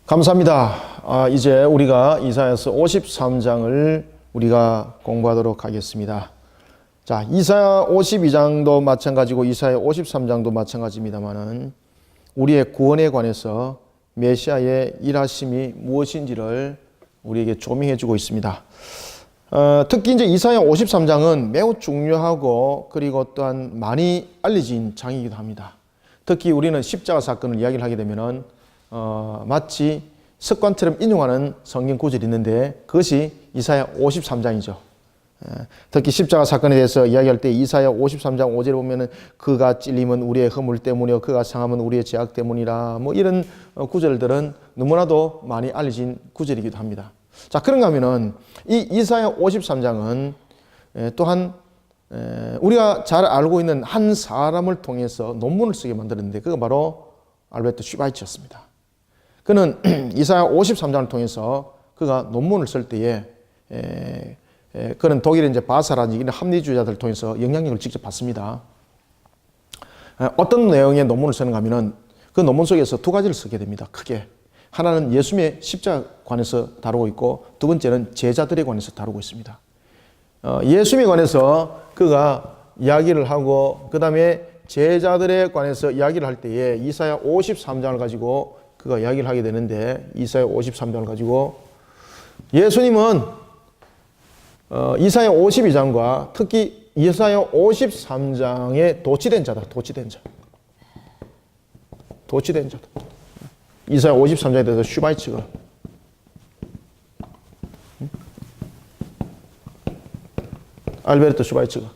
감사합니다. 이제 우리가 이사야서 53장을 우리가 공부하도록 하겠습니다. 자, 이사야 52장도 마찬가지고 이사야 53장도 마찬가지입니다만은 우리의 구원에 관해서 메시아의 일하심이 무엇인지를 우리에게 조명해 주고 있습니다. 특히 이제 이사야 53장은 매우 중요하고 그리고 또한 많이 알려진 장이기도 합니다. 특히 우리는 십자가 사건을 이야기를 하게 되면은 마치 습관처럼 인용하는 성경 구절이 있는데 그것이 이사야 53장이죠. 특히 십자가 사건에 대해서 이야기할 때 이사야 53장 5절에 보면은 그가 찔림은 우리의 허물 때문이요 그가 상함은 우리의 죄악 때문이라 뭐 이런 구절들은 너무나도 많이 알려진 구절이기도 합니다. 자, 그런가 하면은 이 이사야 53장은 또한 우리가 잘 알고 있는 한 사람을 통해서 논문을 쓰게 만들었는데 그가 바로 알베르토 슈바이처였습니다. 그는 이사야 53장을 통해서 그가 논문을 쓸 때에 그는 독일의 이제 바사라는 이런 합리주의자들을 통해서 영향력을 직접 받습니다. 어떤 내용의 논문을 쓰는가 하면은 그 논문 속에서 두 가지를 쓰게 됩니다. 크게. 하나는 예수님의 십자가에 관해서 다루고 있고 두 번째는 제자들에 관해서 다루고 있습니다. 예수님에 관해서 그가 이야기를 하고 그 다음에 제자들에 관해서 이야기를 할 때에 이사야 53장을 가지고 그가 이야기를 하게 되는데 이사야 53장을 가지고 예수님은 이사야 52장과 특히 이사야 53장에 도취된 자다. 도취된 자. 도취된 자다. 이사야 53장에 대해서 슈바이처가 알베르토 슈바이처가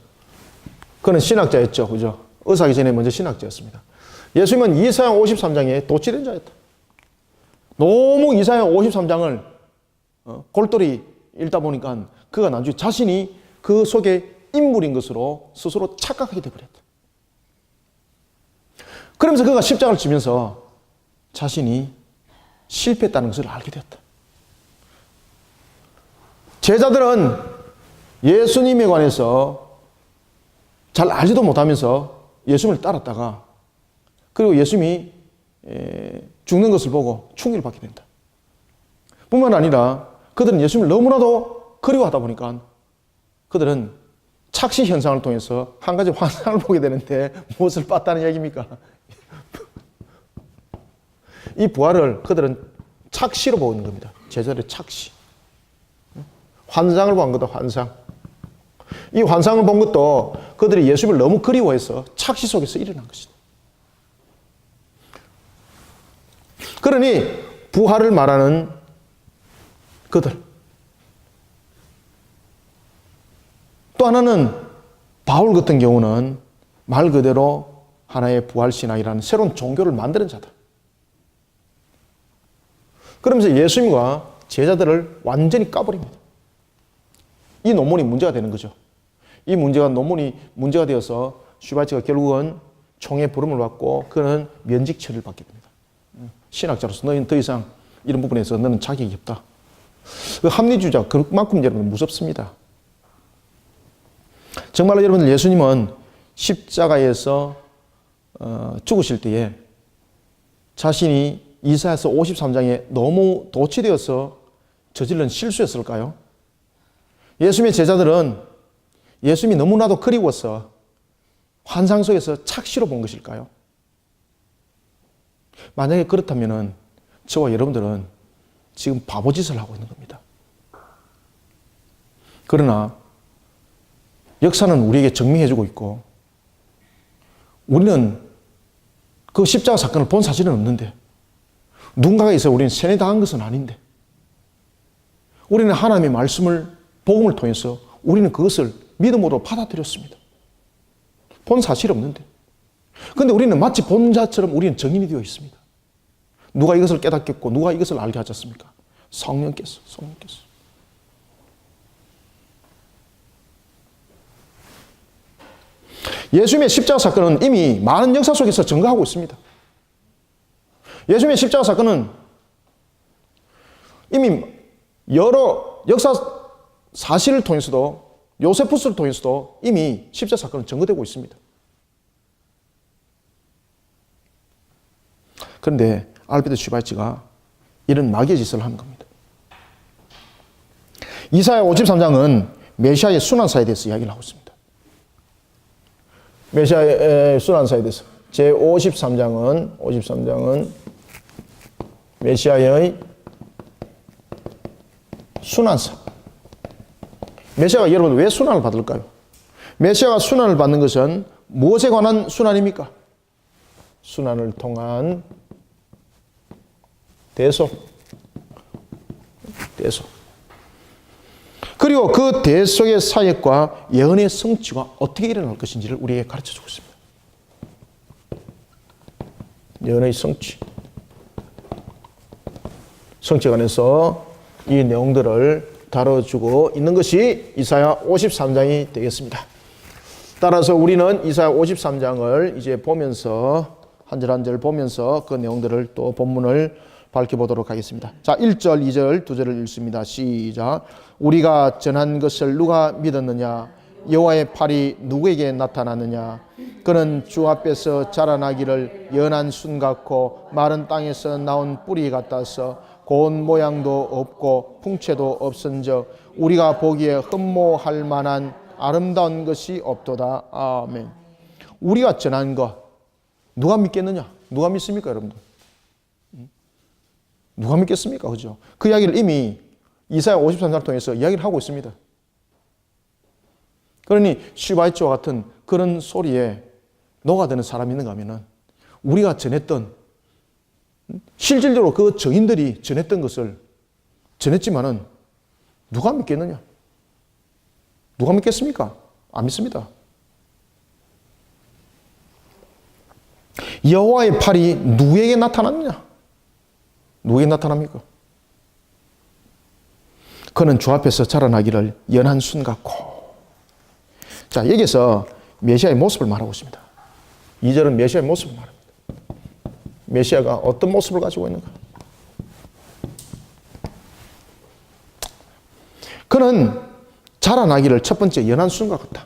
그는 신학자였죠. 그죠? 의사하기 전에 먼저 신학자였습니다. 예수님은 이사야 53장에 도취된 자였다. 너무 이사야 53장을 골똘히 읽다 보니까 그가 나중에 자신이 그 속에 인물인 것으로 스스로 착각하게 되어버렸다. 그러면서 그가 십자가를 지면서 자신이 실패했다는 것을 알게 되었다. 제자들은 예수님에 관해서 잘 알지도 못하면서 예수님을 따랐다가 그리고 예수님이 죽는 것을 보고 충격을 받게 된다. 뿐만 아니라 그들은 예수님을 너무나도 그리워하다 보니까 그들은 착시 현상을 통해서 한 가지 환상을 보게 되는데 무엇을 봤다는 얘기입니까? 이 부활을 그들은 착시로 보고 있는 겁니다. 제자들의 착시. 환상을 본 거다, 환상. 이 환상을 본 것도 그들이 예수님을 너무 그리워해서 착시 속에서 일어난 것이다. 그러니 부활을 말하는 그들. 또 하나는 바울 같은 경우는 말 그대로 하나의 부활신앙이라는 새로운 종교를 만드는 자다. 그러면서 예수님과 제자들을 완전히 까버립니다. 이 논문이 문제가 되는 거죠. 이 논문이 문제가 되어서 슈바이처가 결국은 총에 부름을 받고 그는 면직 처리를 받게 됩니다. 신학자로서 너희는 더 이상 이런 부분에서 너는 자격이 없다. 그 합리주의자 그만큼 여러분 무섭습니다. 정말로 여러분들 예수님은 십자가에서 죽으실 때에 자신이 이사야서 53장에 너무 도취되어서 저질른 실수였을까요? 예수님의 제자들은 예수님이 너무나도 그리워서 환상 속에서 착시로 본 것일까요? 만약에 그렇다면 저와 여러분들은 지금 바보짓을 하고 있는 겁니다. 그러나 역사는 우리에게 증명해주고 있고 우리는 그 십자가 사건을 본 사실은 없는데 누군가가 있어 우리는 세뇌당한 것은 아닌데 우리는 하나님의 말씀을 복음을 통해서 우리는 그것을 믿음으로 받아들였습니다. 본 사실이 없는데 그런데 우리는 마치 본 자처럼 우리는 정인이 되어 있습니다. 누가 이것을 깨닫겠고 누가 이것을 알게 하셨습니까? 성령께서. 예수님의 십자가 사건은 이미 많은 역사 속에서 증거하고 있습니다. 예수님의 십자가 사건은 이미 여러 역사 사실을 통해서도 요세푸스를 통해서도 이미 십자가 사건은 증거되고 있습니다. 그런데 알베르토 슈바이처가 이런 마귀의 짓을 하는 겁니다. 이사야 53장은 메시아의 순환사에 대해서 이야기를 하고 있습니다. 메시아의 순환사에 대해서 제53장은 메시아의 순환사. 메시아가 여러분 왜 순환을 받을까요? 메시아가 순환을 받는 것은 무엇에 관한 순환입니까? 순환을 통한 대속. 그리고 그 대속의 사역과 예언의 성취가 어떻게 일어날 것인지를 우리에게 가르쳐주고 있습니다. 예언의 성취에 관해서 이 내용들을 다뤄주고 있는 것이 이사야 53장이 되겠습니다. 따라서 우리는 이사야 53장을 이제 보면서 한 절 한 절 보면서 그 내용들을 또 본문을 밝혀보도록 하겠습니다. 자, 1절, 2절, 2절을 읽습니다. 시작. 우리가 전한 것을 누가 믿었느냐? 여호와의 팔이 누구에게 나타났느냐? 그는 주 앞에서 자라나기를 연한 순 같고 마른 땅에서 나온 뿌리 같아서 고운 모양도 없고 풍채도 없은즉 우리가 보기에 흠모할 만한 아름다운 것이 없도다. 아멘. 우리가 전한 것 누가 믿겠느냐? 누가 믿습니까, 여러분들? 누가 믿겠습니까? 그죠? 그 이야기를 이미 이사야 53장을 통해서 이야기를 하고 있습니다. 그러니 슈바이처와 같은 그런 소리에 녹아드는 사람이 있는가 하면은 우리가 전했던 실질적으로 그 정인들이 전했던 것을 전했지만은 누가 믿겠느냐? 누가 믿겠습니까? 안 믿습니다. 여호와의 팔이 누구에게 나타났느냐? 누구에게 나타납니까? 그는 주 앞에서 자라나기를 연한 순 같고. 자, 여기서 메시아의 모습을 말하고 있습니다. 2절은 메시아의 모습을 말합니다. 메시아가 어떤 모습을 가지고 있는가? 그는 자라나기를 첫 번째 연한 순과 같다.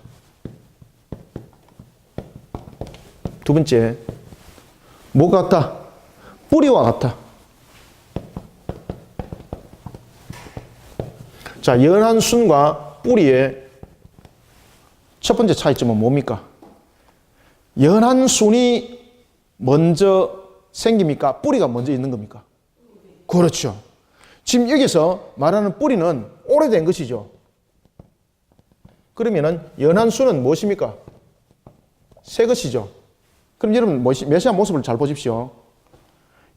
두 번째 뭐가 같다? 뿌리와 같다. 자, 연한 순과 뿌리의 첫 번째 차이점은 뭡니까? 연한 순이 먼저 생깁니까? 뿌리가 먼저 있는 겁니까? 그렇죠. 지금 여기서 말하는 뿌리는 오래된 것이죠. 그러면은 연한 순은 무엇입니까? 새 것이죠. 그럼 여러분 메시아 모습을 잘 보십시오.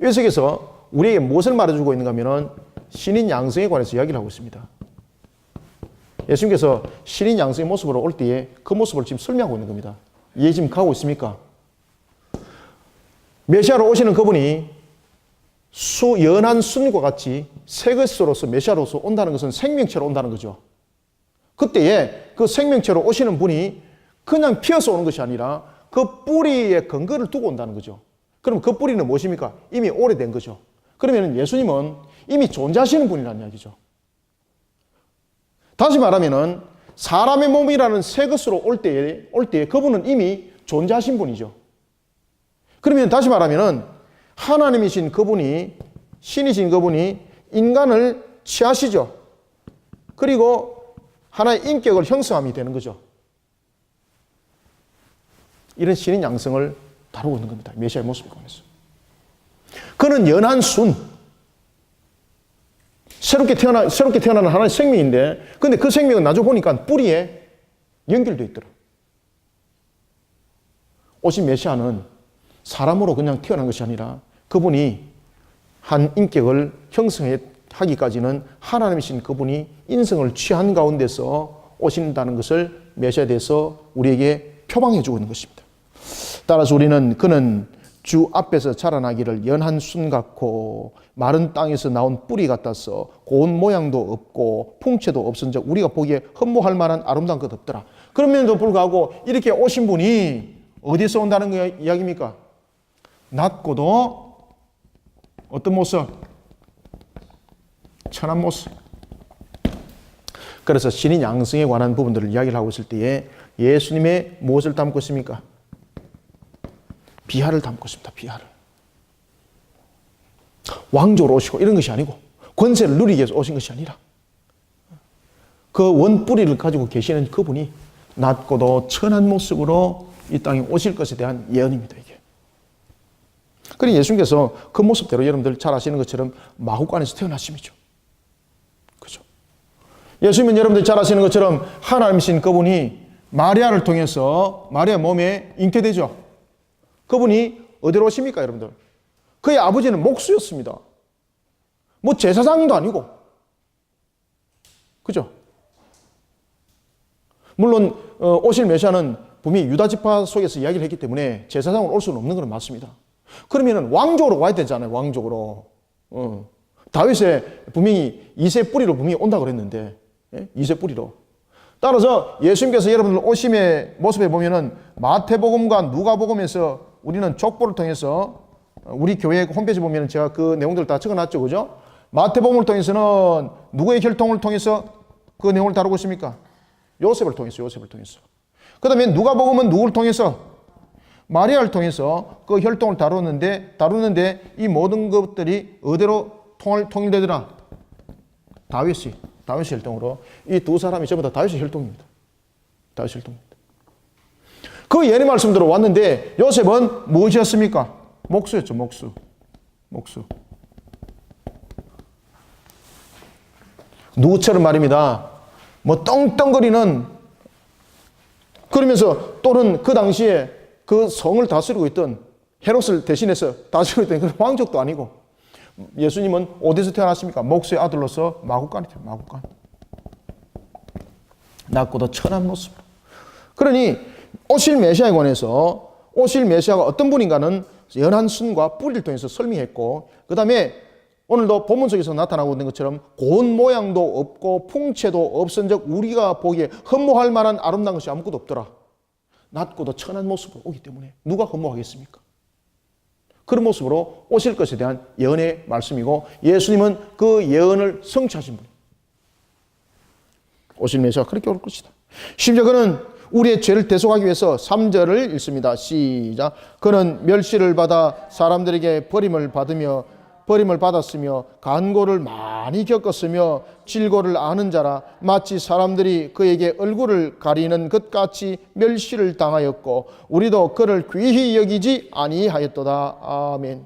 이 속에서 우리에게 무엇을 말해주고 있는가 하면은 신인 양성에 관해서 이야기를 하고 있습니다. 예수님께서 신인 양성의 모습으로 올 때에 그 모습을 지금 설명하고 있는 겁니다. 이해 지금 가고 있습니까? 메시아로 오시는 그분이 연한 순과 같이 새 것으로서 메시아로서 온다는 것은 생명체로 온다는 거죠. 그때에 그 생명체로 오시는 분이 그냥 피어서 오는 것이 아니라 그 뿌리에 근거를 두고 온다는 거죠. 그럼 그 뿌리는 무엇입니까? 이미 오래된 거죠. 그러면 예수님은 이미 존재하시는 분이라는 이야기죠. 다시 말하면은 사람의 몸이라는 새 것으로 올 때에 그분은 이미 존재하신 분이죠. 그러면 다시 말하면은 하나님이신 그분이, 신이신 그분이 인간을 취하시죠. 그리고 하나의 인격을 형성함이 되는 거죠. 이런 신인 양성을 다루고 있는 겁니다. 메시아의 모습을 보면서. 그는 연한 순, 새롭게 태어나는 하나의 생명인데, 근데 그 생명은 나중에 보니까 뿌리에 연결되어 있더라. 오신 메시아는 사람으로 그냥 태어난 것이 아니라 그분이 한 인격을 형성하기까지는 하나님이신 그분이 인성을 취한 가운데서 오신다는 것을 메시아에 대해서 우리에게 표방해 주고 있는 것입니다. 따라서 우리는 그는 주 앞에서 자라나기를 연한 순 같고 마른 땅에서 나온 뿌리 같아서 고운 모양도 없고 풍채도 없은즉 우리가 보기에 흠모할 만한 아름다운 것 없더라. 그럼에도 불구하고 이렇게 오신 분이 어디서 온다는 이야기입니까? 낮고도 어떤 모습? 천한 모습. 그래서 신인 양성에 관한 부분들을 이야기를 하고 있을 때에 예수님의 무엇을 담고 있습니까? 비하를 담고 있습니다. 비하를. 왕족으로 오시고 이런 것이 아니고 권세를 누리기 위해서 오신 것이 아니라 그 원뿌리를 가지고 계시는 그분이 낮고도 천한 모습으로 이 땅에 오실 것에 대한 예언입니다, 이게. 그러니 예수님께서 그 모습대로 여러분들 잘 아시는 것처럼 마구간에서 태어나심이죠. 그죠? 예수님은 여러분들 잘 아시는 것처럼 하나님이신 그분이 마리아를 통해서 마리아 몸에 잉태되죠. 그분이 어디로 오십니까, 여러분들? 그의 아버지는 목수였습니다. 뭐 제사장도 아니고. 그죠? 물론 오실 메시아는 분명히 유다 지파 속에서 이야기를 했기 때문에 제사장으로 올 수는 없는 건 맞습니다. 그러면은 왕족으로 와야 되잖아요, 왕족으로. 다윗의 분명히 이세 뿌리로 분명히 온다고 그랬는데, 예? 이세 뿌리로. 따라서 예수님께서 여러분들 오심의 모습에 보면은 마태복음과 누가복음에서 우리는 족보를 통해서 우리 교회 홈페이지 보면은 제가 그 내용들을 다 적어놨죠, 그죠? 마태복음을 통해서는 누구의 혈통을 통해서 그 내용을 다루고 있습니까? 요셉을 통해서, 요셉을 통해서. 그 다음에 누가복음은 누구를 통해서? 마리아를 통해서 그 혈통을 다루는데 이 모든 것들이 어디로 통일되더라? 다윗의 혈통으로. 이 두 사람이 전부 다 다윗의 혈통입니다. 다윗의 혈통입니다. 그 예언의 말씀대로 왔는데 요셉은 무엇이었습니까? 목수였죠, 목수. 누구처럼 말입니다. 뭐 떵떵거리는, 그러면서 또는 그 당시에 그 성을 다스리고 있던 헤롯을 대신해서 다스리고 있던 그런 왕족도 아니고, 예수님은 어디서 태어났습니까? 목수의 아들로서 마구간이 돼요, 마구간. 낮고도 천한 모습. 그러니 오실 메시아에 관해서 오실 메시아가 어떤 분인가는 연한 순과 뿌리를 통해서 설명했고, 그 다음에 오늘도 본문 속에서 나타나고 있는 것처럼 고운 모양도 없고 풍채도 없은즉 우리가 보기에 흠모할 만한 아름다운 것이 아무것도 없더라. 낮고도 천한 모습으로 오기 때문에 누가 흠모하겠습니까? 그런 모습으로 오실 것에 대한 예언의 말씀이고, 예수님은 그 예언을 성취하신 분이에요. 오실 메시아가 그렇게 올 것이다. 심지어 그는 우리의 죄를 대속하기 위해서 3절을 읽습니다. 시작. 그는 멸시를 받아 사람들에게 버림을 받았으며 간고를 많이 겪었으며 질고를 아는 자라. 마치 사람들이 그에게 얼굴을 가리는 것 같이 멸시를 당하였고 우리도 그를 귀히 여기지 아니하였도다. 아멘.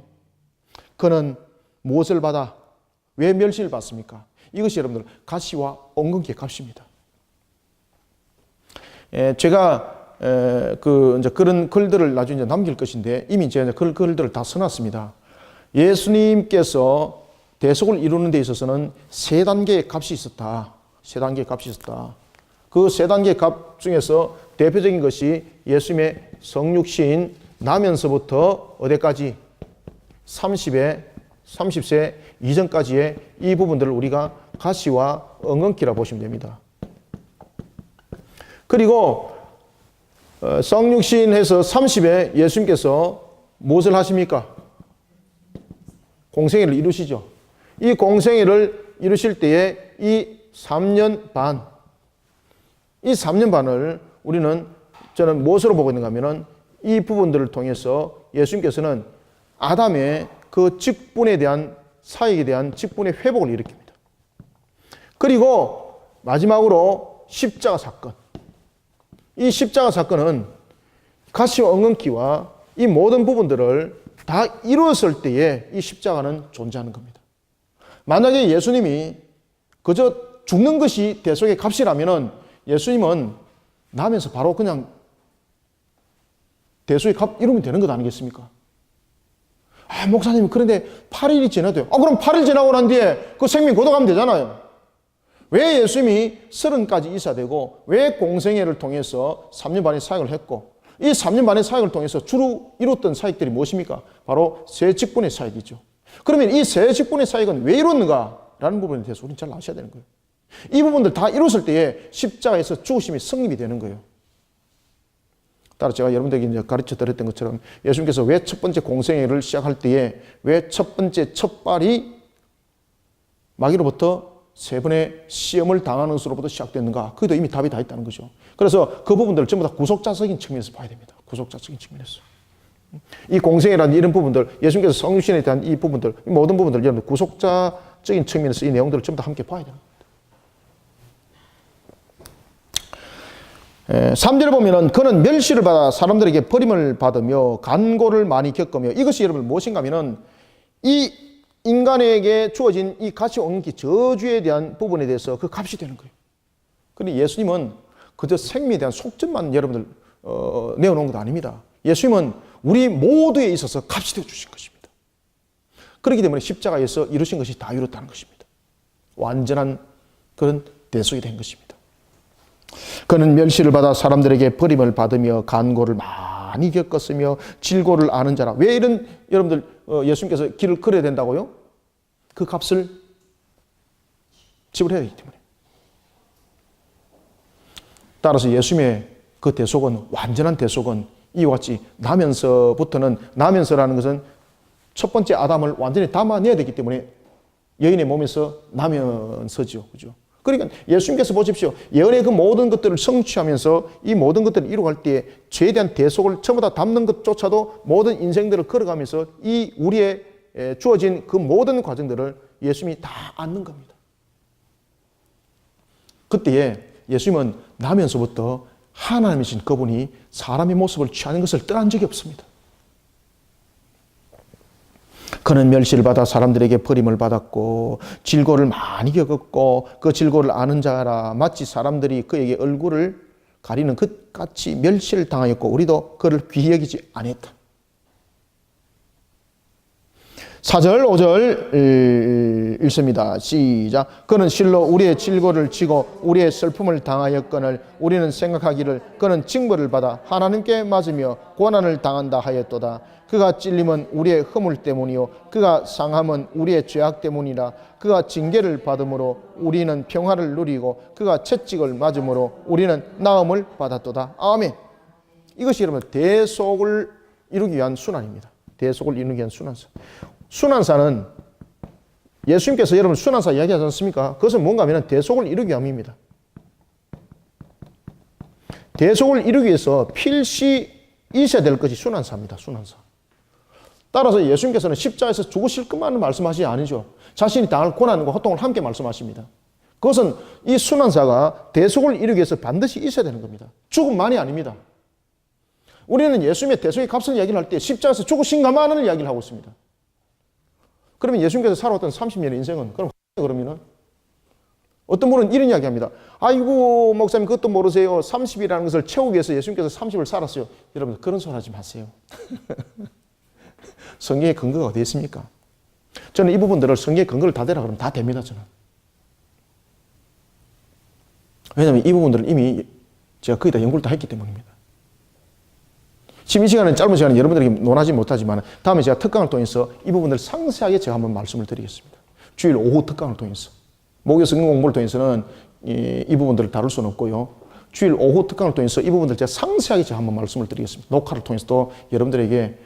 그는 무엇을 받아 왜 멸시를 받습니까? 이것이 여러분들 가시와 엉겅퀴의 값입니다. 제가 이제 그런 글들을 나중에 이제 남길 것인데 이미 제가 그 글들을 다 써놨습니다. 예수님께서 대속을 이루는 데 있어서는 세 단계의 값이 있었다. 세 단계의 값이 있었다. 그 세 단계의 값 중에서 대표적인 것이 예수님의 성육신 나면서부터 어디까지? 30세 이전까지의 이 부분들을 우리가 가시와 엉겅퀴라 보시면 됩니다. 그리고 성육신해서 30에 예수님께서 무엇을 하십니까? 공생애를 이루시죠. 이 공생애를 이루실 때에 이 3년 반을 우리는 저는 무엇으로 보고 있는가 하면은 이 부분들을 통해서 예수님께서는 아담의 그 직분에 대한 사역에 대한 직분의 회복을 일으킵니다. 그리고 마지막으로 십자가 사건. 이 십자가 사건은 가시와 엉겅퀴와 이 모든 부분들을 다 이루었을 때에 이 십자가는 존재하는 겁니다. 만약에 예수님이 그저 죽는 것이 대속의 값이라면 예수님은 나면서 바로 그냥 대속의 값 이루면 되는 것 아니겠습니까? 아, 목사님, 그런데 8일이 지나도요. 그럼 8일 지나고 난 뒤에 그 생명 거둬가면 되잖아요. 왜 예수님이 30까지 이사되고 왜 공생애를 통해서 3년 반의 사역을 했고 이 3년 반의 사역을 통해서 주로 이뤘던 사역들이 무엇입니까? 바로 세 직분의 사역이죠. 그러면 이 세 직분의 사역은 왜 이뤘는가라는 부분에 대해서 우리는 잘 아셔야 되는 거예요. 이 부분들 다 이뤘을 때에 십자가에서 죽으심이 성립이 되는 거예요. 따라 제가 여러분들에게 이제 가르쳐 드렸던 것처럼 예수님께서 왜 첫 번째 공생애를 시작할 때에 왜 첫 번째 첫 발이 마귀로부터 세 번의 시험을 당하는 것으로부터 시작됐는가? 그것도 이미 답이 다 있다는 거죠. 그래서 그 부분들을 전부 다 구속자적인 측면에서 봐야 됩니다. 구속자적인 측면에서. 이 공생애라는 이런 부분들, 예수님께서 성육신에 대한 이 부분들, 이 모든 부분들, 여러분 구속자적인 측면에서 이 내용들을 전부 다 함께 봐야 됩니다. 3절에 보면은 그는 멸시를 받아 사람들에게 버림을 받으며 간고를 많이 겪으며, 이것이 여러분 무엇인가 하면은 이 인간에게 주어진 이 가치 엉기 저주에 대한 부분에 대해서 그 값이 되는 거예요. 그런데 예수님은 그저 생명에 대한 속전만 여러분들 내어놓은 것 아닙니다. 예수님은 우리 모두에 있어서 값이 되어 주신 것입니다. 그렇기 때문에 십자가에서 이루신 것이 다 이뤘다는 것입니다. 완전한 그런 대속이 된 것입니다. 그는 멸시를 받아 사람들에게 버림을 받으며 간고를 많이 겪었으며 질고를 아는 자라. 왜 이런 여러분들 예수님께서 길을 걸어야 된다고요? 그 값을 지불해야 되기 때문에. 따라서 예수님의 그 대속은, 완전한 대속은 이와 같이 나면서부터는, 나면서라는 것은 첫 번째 아담을 완전히 담아내야 되기 때문에 여인의 몸에서 나면서죠. 그죠? 그러니까 예수님께서 보십시오. 예언의 그 모든 것들을 성취하면서 이 모든 것들을 이루어갈 때에 죄에 대한 대속을 전부 다 담는 것조차도 모든 인생들을 걸어가면서 이 우리의 주어진 그 모든 과정들을 예수님이 다 안는 겁니다. 그때에 예수님은 나면서부터 하나님이신 그분이 사람의 모습을 취하는 것을 떠난 적이 없습니다. 그는 멸시를 받아 사람들에게 버림을 받았고 질고를 많이 겪었고 그 질고를 아는 자라. 마치 사람들이 그에게 얼굴을 가리는 것 같이 멸시를 당하였고 우리도 그를 귀히 여기지 아니했다. 4절 5절 읽습니다. 시작. 그는 실로 우리의 질고를 지고 우리의 슬픔을 당하였거늘 우리는 생각하기를 그는 징벌을 받아 하나님께 맞으며 고난을 당한다 하였도다. 그가 찔림은 우리의 허물 때문이요 그가 상함은 우리의 죄악 때문이라. 그가 징계를 받음으로 우리는 평화를 누리고 그가 채찍을 맞음으로 우리는 나음을 받았도다. 아멘. 이것이 여러분 대속을 이루기 위한 순환입니다. 대속을 이루기 위한 순환사. 순환사는 예수님께서 여러분 순환사 이야기하지 않습니까? 그것은 뭔가 하면 대속을 이루기 위함입니다. 대속을 이루기 위해서 필시 있어야 될 것이 순환사입니다. 순환사. 따라서 예수님께서는 십자가에서 죽으실 것만을 말씀하시지 않으죠. 자신이 당할 고난과 고통을 함께 말씀하십니다. 그것은 이 순환사가 대속을 이루기 위해서 반드시 있어야 되는 겁니다. 죽음만이 아닙니다. 우리는 예수님의 대속의 값을 이야기를 할 때 십자가에서 죽으신 것만을 이야기를 하고 있습니다. 그러면 예수님께서 살아왔던 30년의 인생은 그러면은 어떤 분은 이런 이야기합니다. 아이고 목사님 그것도 모르세요. 30이라는 것을 채우기 위해서 예수님께서 30을 살았어요. 여러분 그런 소리 하지 마세요. 성경의 근거가 어디 있습니까? 저는 이 부분들을 성경의 근거를 다 대라 그러면 다 됩니다. 저는. 왜냐하면 이 부분들을 이미 제가 거의 다 연구를 다 했기 때문입니다. 지금 이 시간은 짧은 시간에 여러분들에게 논하지 못하지만 다음에 제가 특강을 통해서 이 부분을 상세하게 제가 한번 말씀을 드리겠습니다. 주일 오후 특강을 통해서. 목요 성경 공부를 통해서는 이 부분들을 다룰 수는 없고요. 주일 오후 특강을 통해서 이 부분들 제가 상세하게 제가 한번 말씀을 드리겠습니다. 녹화를 통해서 또 여러분들에게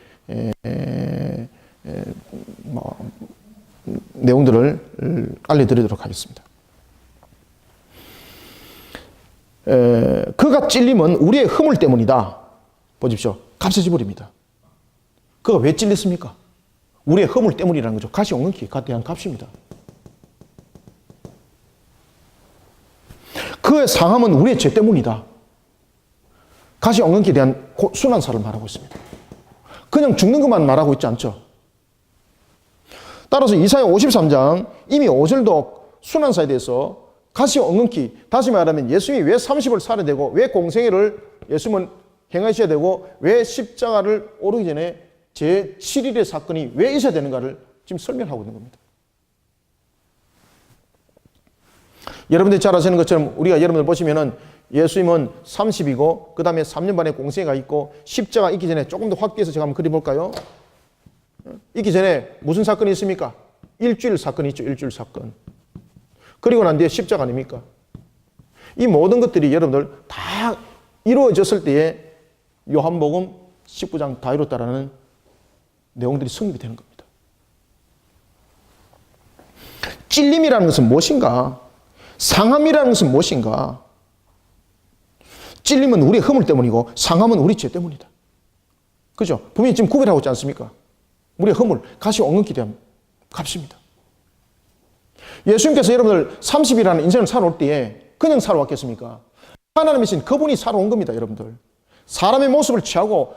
내용들을 알려드리도록 하겠습니다. 그가 찔림은 우리의 허물 때문이다. 보십시오. 값을 지불입니다. 그가 왜 찔렸습니까? 우리의 허물 때문이라는 거죠. 가시 엉겅퀴에 대한 값입니다. 그의 상함은 우리의 죄 때문이다. 가시 엉겅퀴에 대한 순환사를 말하고 있습니다. 그냥 죽는 것만 말하고 있지 않죠. 따라서 이사야 53장 이미 5절도 순환사에 대해서 가시 엉겅퀴, 다시 말하면 예수님이 왜 30을 살아야 되고 왜 공생애를 예수님은 행하셔야 되고 왜 십자가를 오르기 전에 제7일의 사건이 왜 있어야 되는가를 지금 설명하고 있는 겁니다. 여러분들이 잘 아시는 것처럼 우리가 여러분들 보시면은 예수님은 30이고 그 다음에 3년 반의 공생애가 있고 십자가 있기 전에 조금 더 확대해서 제가 한번 그려볼까요? 있기 전에 무슨 사건이 있습니까? 일주일 사건이 있죠. 일주일 사건. 그리고 난 뒤에 십자가 아닙니까? 이 모든 것들이 여러분들 다 이루어졌을 때에 요한복음 19장 다 이뤘다라는 내용들이 성립이 되는 겁니다. 찔림이라는 것은 무엇인가? 상함이라는 것은 무엇인가? 찔림은 우리의 허물 때문이고 상함은 우리 죄 때문이다. 그죠? 분명히 지금 구별하고 있지 않습니까? 우리의 허물, 가시 엉겅퀴 대한 값입니다. 예수님께서 여러분들 30이라는 인생을 살아올 때에 그냥 살아왔겠습니까? 하나님이신 그분이 살아온 겁니다, 여러분들. 사람의 모습을 취하고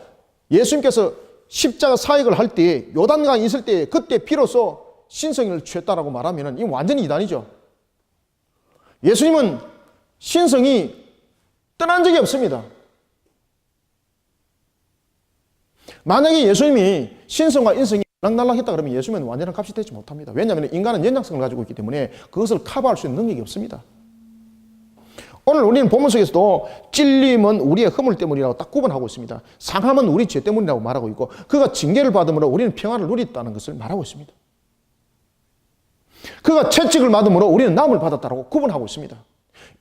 예수님께서 십자가 사역을 할 때, 요단강에 있을 때, 그때 비로소 신성을 취했다라고 말하면 이건 완전히 이단이죠. 예수님은 신성이 떠난 적이 없습니다. 만약에 예수님이 신성과 인성이 날락날락했다 그러면 예수님은 완전한 값이 되지 못합니다. 왜냐하면 인간은 연약성을 가지고 있기 때문에 그것을 커버할 수 있는 능력이 없습니다. 오늘 우리는 본문 속에서도 찔림은 우리의 허물 때문이라고 딱 구분하고 있습니다. 상함은 우리 죄 때문이라고 말하고 있고 그가 징계를 받음으로 우리는 평안을 누렸다는 것을 말하고 있습니다. 그가 채찍을 맞음으로 우리는 나음을 받았다고 구분하고 있습니다.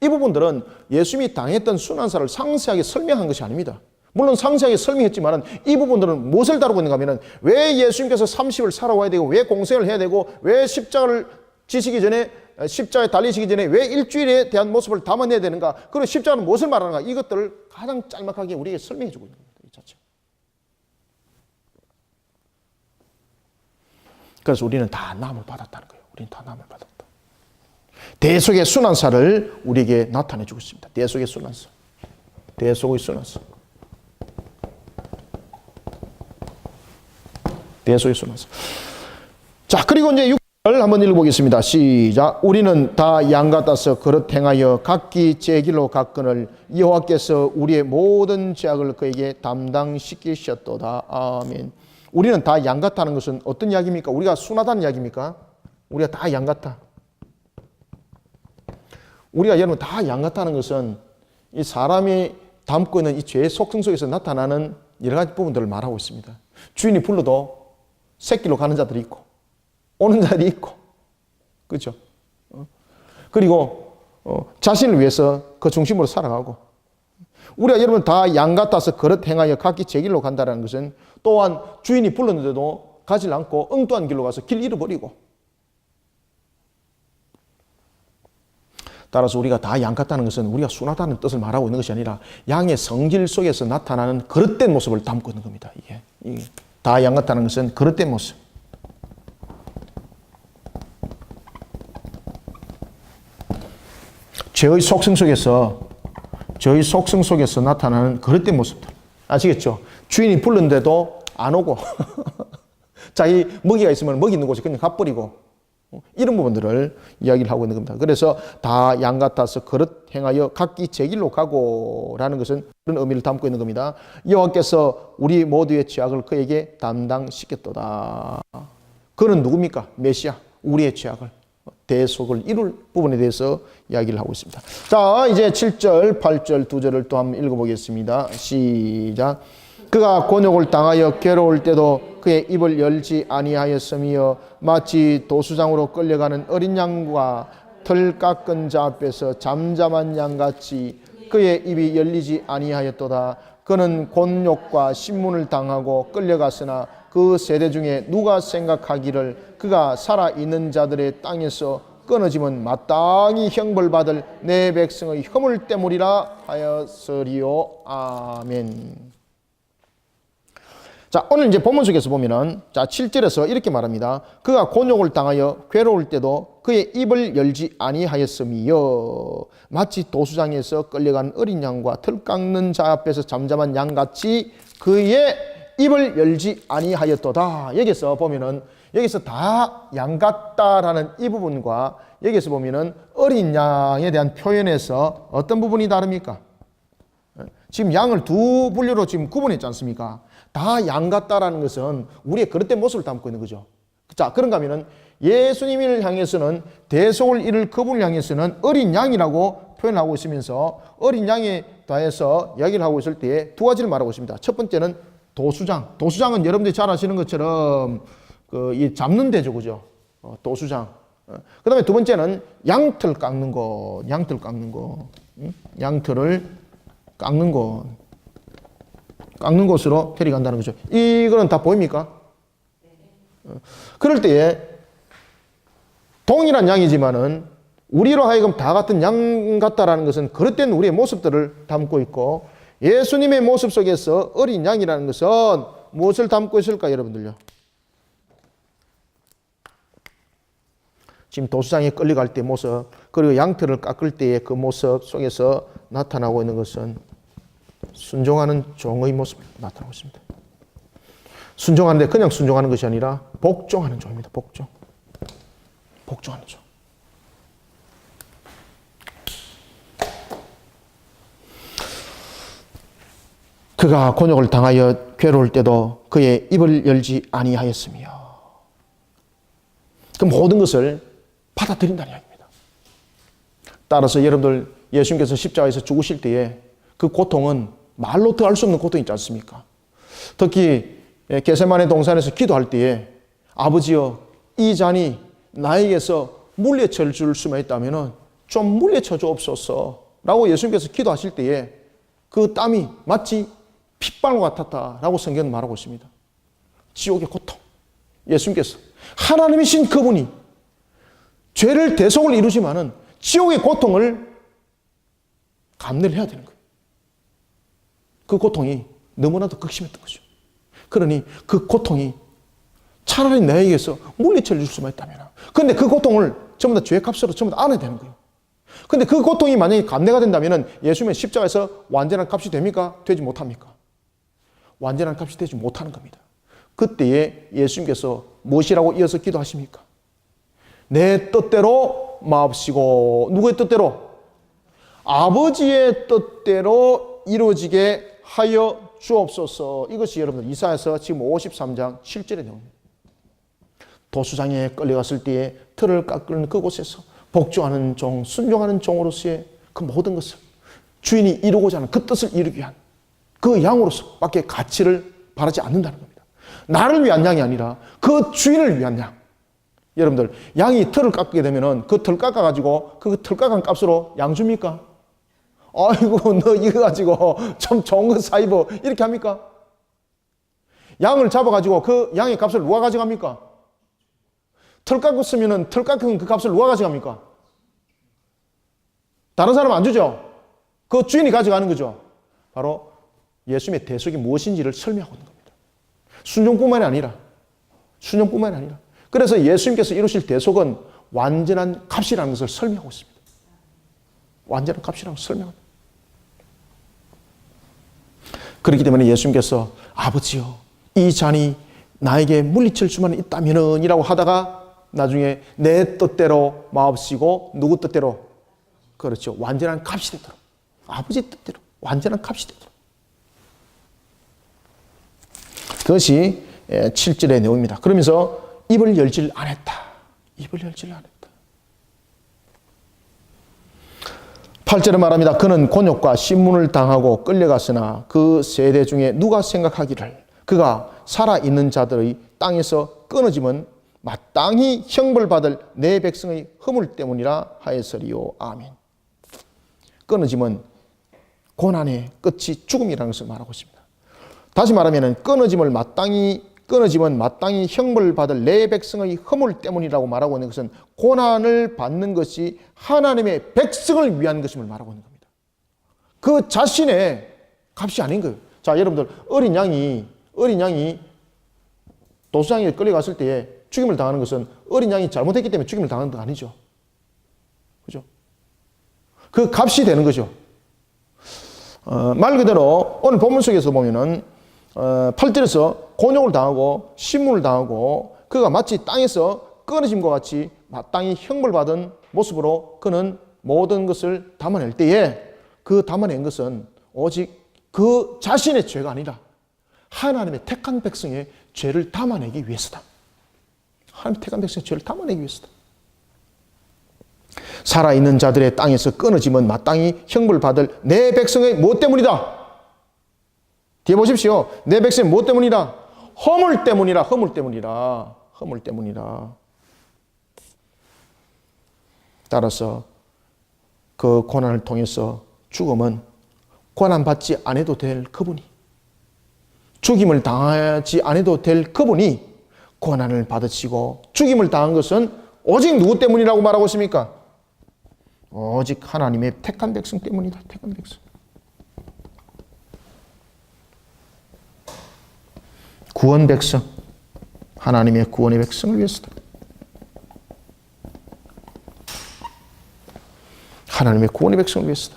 이 부분들은 예수님이 당했던 순환사를 상세하게 설명한 것이 아닙니다. 물론 상세하게 설명했지만 이 부분들은 무엇을 다루고 있는가 하면 왜 예수님께서 30을 살아와야 되고 왜 공생을 해야 되고 왜 십자가를 지시기 전에 십자가에 달리시기 전에 왜 일주일에 대한 모습을 담아내야 되는가, 그리고 십자가는 무엇을 말하는가, 이것들을 가장 짤막하게 우리에게 설명해 주고 있는 겁니다. 이 자체. 그래서 우리는 다 나음을 받았다는 거예요. 우리는 다 나음을 받았다. 대속의 순환사를 우리에게 나타내 주고 있습니다. 대속의 순환사. 대속의 순환사. 대속의 순환사. 자, 그리고 이제 6절 한번 읽어보겠습니다. 시작. 우리는 다 양 같아서 그릇 행하여 각기 제 길로 갔거늘 여호와께서 우리의 모든 죄악을 그에게 담당시키셨도다. 아멘. 우리는 다 양 같다는 것은 어떤 이야기입니까? 우리가 순하다는 이야기입니까? 우리가 다 양 같다. 우리가 여러분 다 양 같다는 것은 이 사람이 담고 있는 이 죄의 속성 속에서 나타나는 여러 가지 부분들을 말하고 있습니다. 주인이 불러도 새길로 가는 자들이 있고 오는 자들이 있고, 그렇죠? 그리고 자신을 위해서 그 중심으로 살아가고, 우리가 여러분 다 양 같아서 그릇 행하여 각기 제 길로 간다는 것은 또한 주인이 불렀는데도 가지 않고 엉뚱한 길로 가서 길 잃어버리고, 따라서 우리가 다 양 같다는 것은 우리가 순하다는 뜻을 말하고 있는 것이 아니라 양의 성질 속에서 나타나는 그릇된 모습을 담고 있는 겁니다. 이게 다 양 같다는 것은 그릇된 모습. 죄의 속성 속에서 나타나는 그릇된 모습들. 아시겠죠? 주인이 불렀는데도 안 오고 자기 먹이가 있으면 먹이 있는 곳에 그냥 가버리고, 이런 부분들을 이야기를 하고 있는 겁니다. 그래서 다 양 같아서 그릇 행하여 각기 제 길로 가고 라는 것은 그런 의미를 담고 있는 겁니다. 여호와께서 우리 모두의 죄악을 그에게 담당시켰도다. 그는 누굽니까? 메시아. 우리의 죄악을, 대속을 이룰 부분에 대해서 이야기를 하고 있습니다. 자, 이제 7절, 8절 두 절을 또 한번 읽어보겠습니다. 시작. 그가 곤욕을 당하여 괴로울 때도 그의 입을 열지 아니하였으며 마치 도수장으로 끌려가는 어린 양과 털 깎은 자 앞에서 잠잠한 양같이 그의 입이 열리지 아니하였도다. 그는 곤욕과 신문을 당하고 끌려갔으나 그 세대 중에 누가 생각하기를 그가 살아있는 자들의 땅에서 끊어지면 마땅히 형벌받을 내 백성의 허물 때문이라 하였으리요. 아멘. 자, 오늘 이제 본문 속에서 보면은, 자, 7절에서 이렇게 말합니다. 그가 곤욕을 당하여 괴로울 때도 그의 입을 열지 아니하였으며 마치 도수장에서 끌려간 어린 양과 털 깎는 자 앞에서 잠잠한 양같이 그의 입을 열지 아니하였도다. 여기서 보면은, 여기서 다 양 같다라는 이 부분과 여기서 보면은 어린 양에 대한 표현에서 어떤 부분이 다릅니까? 지금 양을 두 분류로 지금 구분했지 않습니까? 다 양 같다라는 것은 우리의 그릇된 모습을 담고 있는 거죠. 자, 그런가 하면은 예수님을 향해서는, 대속을 이룰 그분을 향해서는 어린 양이라고 표현하고 있으면서 어린 양에 대해서 이야기를 하고 있을 때 두 가지를 말하고 있습니다. 첫 번째는 도수장. 도수장은 여러분들이 잘 아시는 것처럼 이 잡는 데죠, 그죠? 도수장. 그 다음에 두 번째는 양털 깎는 거. 양털 깎는 거. 양털을 깎는 거. 깎는 곳으로 데려간다는 거죠. 이거는 다 보입니까? 그럴 때에 동일한 양이지만은 우리로 하여금 다 같은 양 같다라는 것은 그릇된 우리의 모습들을 담고 있고, 예수님의 모습 속에서 어린 양이라는 것은 무엇을 담고 있을까 여러분들요? 지금 도수장에 끌려갈 때 모습, 그리고 양털을 깎을 때의 그 모습 속에서 나타나고 있는 것은 순종하는 종의 모습을 나타나고 있습니다. 순종하는데 그냥 순종하는 것이 아니라 복종하는 종입니다. 복종. 복종하는 종. 그가 곤욕을 당하여 괴로울 때도 그의 입을 열지 아니하였으며, 그 모든 것을 받아들인다는 이야기입니다. 따라서 여러분들 예수님께서 십자가에서 죽으실 때에 그 고통은 말로 더할 수 없는 고통이 있지 않습니까? 특히 겟세마네 동산에서 기도할 때에 아버지여 이 잔이 나에게서 물리쳐 줄 수만 있다면 좀 물리쳐 주옵소서 라고 예수님께서 기도하실 때에 그 땀이 마치 핏방울 같았다라고 성경은 말하고 있습니다. 지옥의 고통. 예수님께서 하나님이신 그분이 죄를 대속을 이루지만은 지옥의 고통을 감내를 해야 되는 거예요. 그 고통이 너무나도 극심했던 거죠. 그러니 그 고통이 차라리 나에게서 물리쳐 줄 수만 있다면, 근데 그 고통을 전부 다 죄의 값으로 전부 다 안아야 되는 거예요. 근데 그 고통이 만약에 감내가 된다면 예수님은 십자가에서 완전한 값이 됩니까? 되지 못합니까? 완전한 값이 되지 못하는 겁니다. 그때에 예수님께서 무엇이라고 이어서 기도하십니까? 내 뜻대로 마옵시고, 누구의 뜻대로? 아버지의 뜻대로 이루어지게 하여 주옵소서. 이것이 여러분들 이사야서 지금 53장 7절에 나옵니다. 도수장에 끌려갔을 때에 틀을 깎는 그곳에서 복종하는 종, 순종하는 종으로서의 그 모든 것을 주인이 이루고자 하는 그 뜻을 이루기 위한 그 양으로서 밖에 가치를 바라지 않는다는 겁니다. 나를 위한 양이 아니라 그 주인을 위한 양. 여러분들, 양이 털을 깎게 되면은 그 털 깎아가지고 그 털 깎은 값으로 양 줍니까? 아이고, 너 이거 가지고 좀 좋은 거 사 입어. 이렇게 합니까? 양을 잡아가지고 그 양의 값을 누가 가져갑니까? 털 깎았으면은 털 깎은 그 값을 누가 가져갑니까? 다른 사람 안 주죠? 그 주인이 가져가는 거죠. 바로 예수님의 대속이 무엇인지를 설명하고 있는 겁니다. 순종뿐만이 아니라, 순종뿐만이 아니라. 그래서 예수님께서 이루실 대속은 완전한 값이라는 것을 설명하고 있습니다. 완전한 값이라는 것을 설명합니다. 그렇기 때문에 예수님께서 아버지요, 이 잔이 나에게 물리칠 수만 있다면은 이라고 하다가 나중에 내 뜻대로 마옵시고 누구 뜻대로? 그렇죠. 완전한 값이 되도록. 아버지 뜻대로. 완전한 값이 되도록. 그것이 7절의 내용입니다. 그러면서 입을 열지를 안 했다. 입을 열지를 안 했다. 8절에 말합니다. 그는 곤욕과 신문을 당하고 끌려갔으나 그 세대 중에 누가 생각하기를 그가 살아있는 자들의 땅에서 끊어짐은 마땅히 형벌받을 내 백성의 허물 때문이라 하였으리요. 아멘. 끊어짐은 고난의 끝이 죽음이라는 것을 말하고 있습니다. 다시 말하면 끊어짐은 마땅히 형벌받을 내 백성의 허물 때문이라고 말하고 있는 것은 고난을 받는 것이 하나님의 백성을 위한 것임을 말하고 있는 겁니다. 그 자신의 값이 아닌 거예요. 자, 여러분들, 어린 양이 도수장에 끌려갔을 때에 죽임을 당하는 것은 어린 양이 잘못했기 때문에 죽임을 당하는 거 아니죠. 그죠? 그 값이 되는 거죠. 말 그대로 오늘 본문 속에서 보면은 8절에서 곤욕을 당하고 신문을 당하고 그가 마치 땅에서 끊어짐과 같이 마땅히 형벌받은 모습으로 그는 모든 것을 담아낼 때에 그 담아낸 것은 오직 그 자신의 죄가 아니라 하나님의 택한 백성의 죄를 담아내기 위해서다. 하나님의 택한 백성의 죄를 담아내기 위해서다. 살아있는 자들의 땅에서 끊어짐은 마땅히 형벌받을 내 백성의 무엇 때문이다? 뒤에 보십시오. 내 백성의 무엇 때문이다? 허물 때문이라. 허물 때문이라. 허물 때문이라. 따라서 그 고난을 통해서 죽음은 고난받지 않아도 될 그분이, 죽임을 당하지 않아도 될 그분이 고난을 받으시고 죽임을 당한 것은 오직 누구 때문이라고 말하고 있습니까? 오직 하나님의 택한 백성 때문이다. 택한 백성. 구원 백성, 하나님의 구원의 백성을 위해서다. 하나님의 구원의 백성을 위해서다.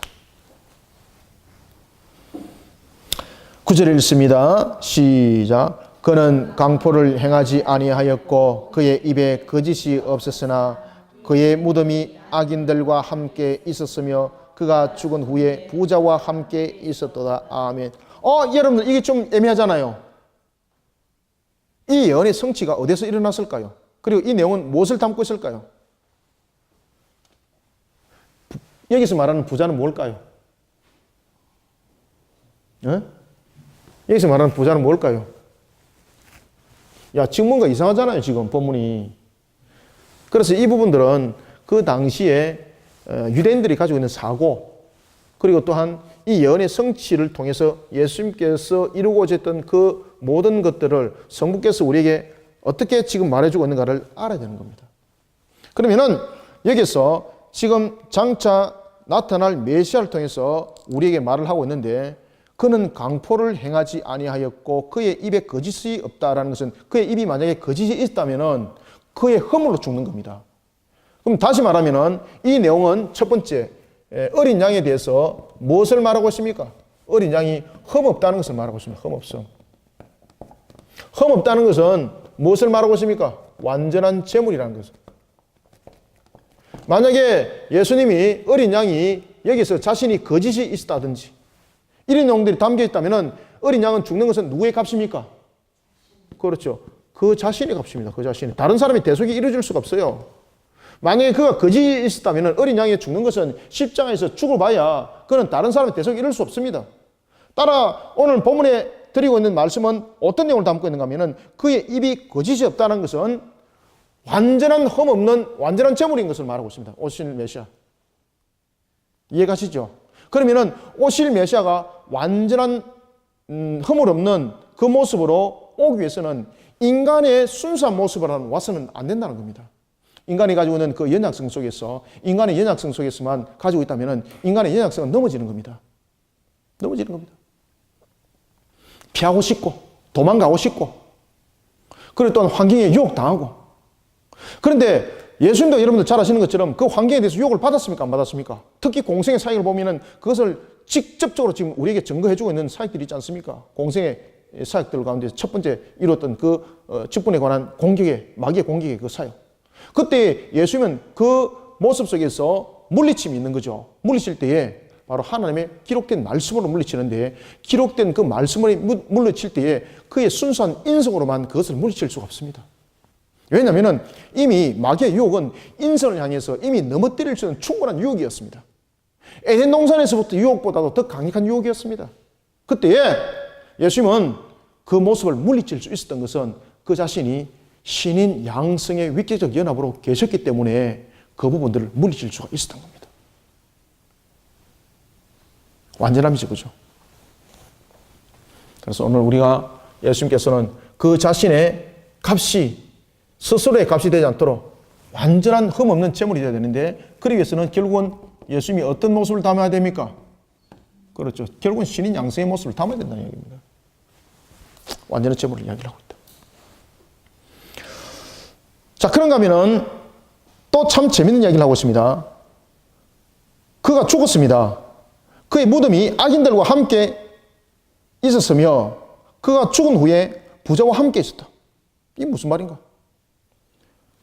9절에 읽습니다. 시작. 그는 강포를 행하지 아니하였고 그의 입에 거짓이 없었으나 그의 무덤이 악인들과 함께 있었으며 그가 죽은 후에 부자와 함께 있었도다. 아멘. 여러분들 이게 좀 애매하잖아요. 이 예언의 성취가 어디서 일어났을까요? 그리고 이 내용은 무엇을 담고 있을까요? 여기서 말하는 부자는 뭘까요? 여기서 말하는 부자는 뭘까요? 지금 뭔가 이상하잖아요, 지금 본문이. 그래서 이 부분들은 그 당시에 유대인들이 가지고 있는 사고, 그리고 또한 이 예언의 성취를 통해서 예수님께서 이루고자 했던 그 모든 것들을 성부께서 우리에게 어떻게 지금 말해주고 있는가를 알아야 되는 겁니다. 그러면은 여기서 지금 장차 나타날 메시아를 통해서 우리에게 말을 하고 있는데, 그는 강포를 행하지 아니하였고 그의 입에 거짓이 없다라는 것은 그의 입이 만약에 거짓이 있다면은 그의 허물로 죽는 겁니다. 그럼 다시 말하면은 이 내용은 첫 번째, 어린 양에 대해서 무엇을 말하고 있습니까? 어린 양이 흠 없다는 것을 말하고 있습니다. 흠 없음. 흠 없다는 것은 무엇을 말하고 있습니까? 완전한 제물이라는 것을. 만약에 예수님이 어린 양이 여기서 자신이 거짓이 있다든지 이런 내용들이 담겨 있다면 어린 양은 죽는 것은 누구의 값입니까? 그렇죠. 그 자신의 값입니다. 그 자신이. 다른 사람의 대속이 이루어질 수가 없어요. 만약에 그가 거짓이 있었다면 어린 양이 죽는 것은 십자가에서 죽어봐야 그는 다른 사람의 대속이 이룰 수 없습니다. 따라 오늘 본문에 드리고 있는 말씀은 어떤 내용을 담고 있는가 하면 그의 입이 거짓이 없다는 것은 완전한 흠 없는 완전한 제물인 것을 말하고 있습니다. 오실 메시아. 이해가시죠? 그러면은 오실 메시아가 완전한 흠을 없는 그 모습으로 오기 위해서는 인간의 순수한 모습으로 와서는 안 된다는 겁니다. 인간이 가지고 있는 그 연약성 속에서, 인간의 연약성 속에서만 가지고 있다면 인간의 연약성은 넘어지는 겁니다. 넘어지는 겁니다. 피하고 싶고 도망가고 싶고, 그리고 또한 환경에 유혹당하고. 그런데 예수님도 여러분들 잘 아시는 것처럼 그 환경에 대해서 유혹을 받았습니까? 안 받았습니까? 특히 공생의 사역을 보면은 그것을 직접적으로 지금 우리에게 증거해주고 있는 사역들이 있지 않습니까? 공생의 사역들 가운데 첫 번째 이뤘던 그 직분에 관한 공격의, 마귀의 공격의 그 사역. 그때 예수님은 그 모습 속에서 물리침이 있는 거죠. 물리칠 때에 바로 하나님의 기록된 말씀으로 물리치는데, 기록된 그 말씀으로 물리칠 때에 그의 순수한 인성으로만 그것을 물리칠 수가 없습니다. 왜냐하면 이미 마귀의 유혹은 인성을 향해서 이미 넘어뜨릴 수 있는 충분한 유혹이었습니다. 에덴 동산에서부터 유혹보다도 더 강력한 유혹이었습니다. 그때에 예수님은 그 모습을 물리칠 수 있었던 것은 그 자신이 신인 양성의 위계적 연합으로 계셨기 때문에 그 부분들을 물리칠 수가 있었던 겁니다. 완전함이죠, 그죠? 그래서 오늘 우리가 예수님께서는 그 자신의 값이 스스로의 값이 되지 않도록 완전한 흠 없는 제물이 되어야 되는데, 그러기 위해서는 결국은 예수님이 어떤 모습을 담아야 됩니까? 그렇죠. 결국은 신인 양성의 모습을 담아야 된다는 얘기입니다. 완전한 제물을 이야기를 하고 있다. 자, 그런가 하면은 또 참 재밌는 이야기를 하고 있습니다. 그가 죽었습니다. 그의 무덤이 악인들과 함께 있었으며 그가 죽은 후에 부자와 함께 있었다. 이게 무슨 말인가?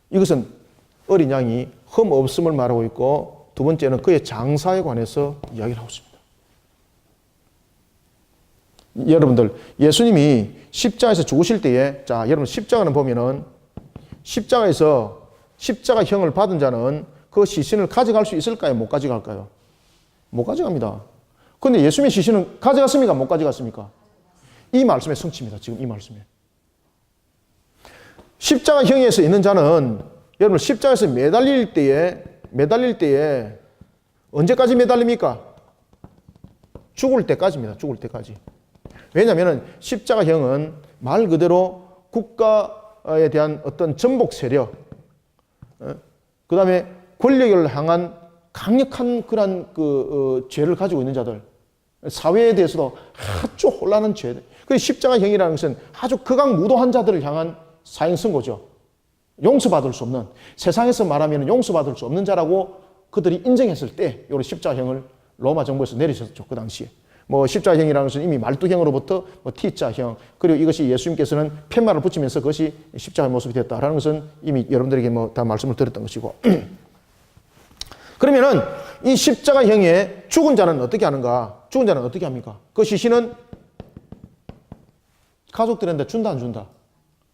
이것은 어린 양이 흠 없음을 말하고 있고, 두 번째는 그의 장사에 관해서 이야기를 하고 있습니다. 여러분들, 예수님이 십자가에서 죽으실 때에, 자, 여러분 십자가는 보면은 십자가에서 십자가형을 받은 자는 그 시신을 가져갈 수 있을까요? 못 가져갈까요? 못 가져갑니다. 그런데 예수님의 시신은 가져갔습니까? 못 가져갔습니까? 이 말씀의 성취입니다. 지금 이 말씀에. 십자가형에서 있는 자는 여러분 십자가에서 매달릴 때에 언제까지 매달립니까? 죽을 때까지입니다. 죽을 때까지. 왜냐하면 십자가형은 말 그대로 국가에 대한 어떤 전복 세력, 그 다음에 권력을 향한 강력한 그런 죄를 가지고 있는 자들, 사회에 대해서도 아주 혼란한 죄, 그 십자가형이라는 것은 아주 극악무도한 자들을 향한 사형 선고죠. 용서받을 수 없는, 세상에서 말하면 용서받을 수 없는 자라고 그들이 인정했을 때 요런 십자가형을 로마 정부에서 내리셨죠. 그 당시에. 뭐 십자가형이라는 것은 이미 말뚝형으로부터 뭐 T자형, 그리고 이것이 예수님께서는 팻말을 붙이면서 그것이 십자가의 모습이 됐다라는 것은 이미 여러분들에게 뭐 다 말씀을 드렸던 것이고. 그러면은 이 십자가형에 죽은 자는 어떻게 하는가? 죽은 자는 어떻게 합니까? 그 시신은 가족들한테 준다, 안 준다?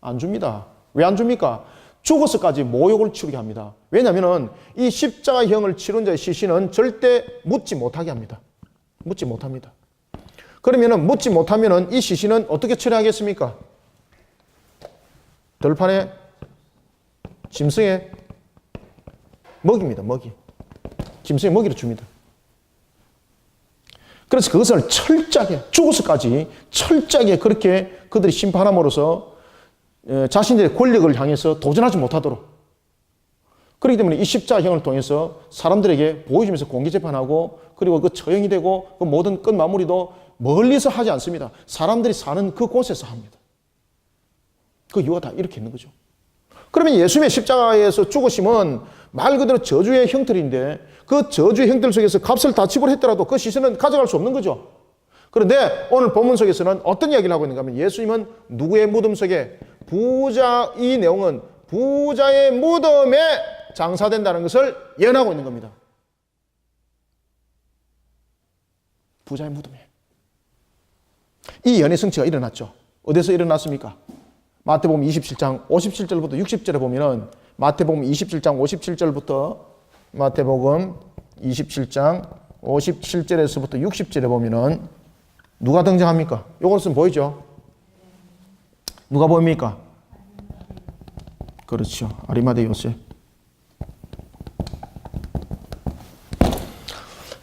안 줍니다. 왜 안 줍니까? 죽어서까지 모욕을 치르게 합니다. 왜냐하면 이 십자가형을 치른 자의 시신은 절대 묻지 못하게 합니다. 묻지 못합니다. 그러면은 묻지 못하면은 이 시신은 어떻게 처리하겠습니까? 들판에 짐승에 먹입니다. 먹이. 짐승에 먹이를 줍니다. 그래서 그것을 철저하게 죽어서까지 철저하게 그렇게 그들이 심판함으로써 자신들의 권력을 향해서 도전하지 못하도록, 그렇기 때문에 이 십자가형을 통해서 사람들에게 보여주면서 공개재판하고, 그리고 그 처형이 되고 그 모든 끝 마무리도 멀리서 하지 않습니다. 사람들이 사는 그곳에서 합니다. 그 이유가 다 이렇게 있는 거죠. 그러면 예수님의 십자가에서 죽으심은 말 그대로 저주의 형틀인데, 그 저주의 형틀 속에서 값을 다 지불했더라도 그 시신은 가져갈 수 없는 거죠. 그런데 오늘 본문 속에서는 어떤 이야기를 하고 있는가 하면, 예수님은 누구의 무덤 속에, 이 내용은 부자의 무덤에 장사된다는 것을 예언하고 있는 겁니다. 부자의 무덤에. 이 예언의 성취가 일어났죠. 어디서 일어났습니까? 마태복음 27장 57절부터 60절에 보면은, 마태복음 27장 57절부터 마태복음 27장 57절에서부터 60절에 보면은 누가 등장합니까? 이것은 보이죠? 누가 보입니까? 그렇죠. 아리마대 요셉.